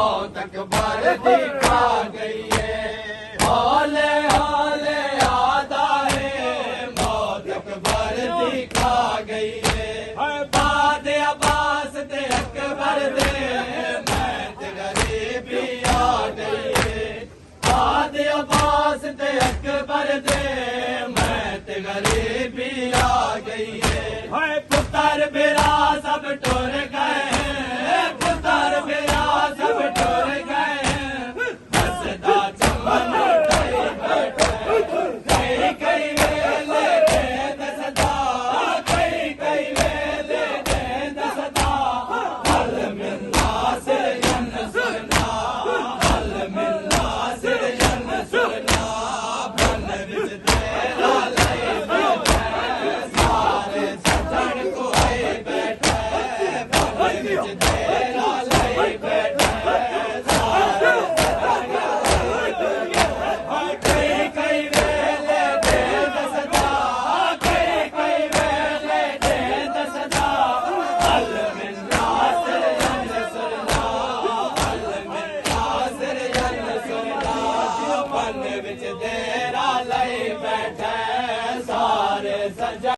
मौत अकबर दिखा गई है। हौले हौले आदा है मौत अकबर दिखा गई है। बाद अब्बास ते अकबर दे मैत गरीबी आ गई है। बाद अब्बास ते अकबर दे मैत गरीबी आ गई है। पुत्र बेरा सब टुर गए हैं, पुत्र बेरा सब टुर गए हैं। दसदा चमन कई बैठे कई कई वेले दे दसदा कई कई वेले दे दसदा। हल मिलना से जन सुरना हल मिलना से जन सुरना। बन विच तेरा लई बैठे सारे सजन को आई बैठे। बन विच तेरा लई बैठे सारे सजन को आई बैठे। कई कई वेले दे दसदा कई कई वेले दे दसदा। हल मिलना से जन सुरना हल मिलना से जन सुरना। बन विच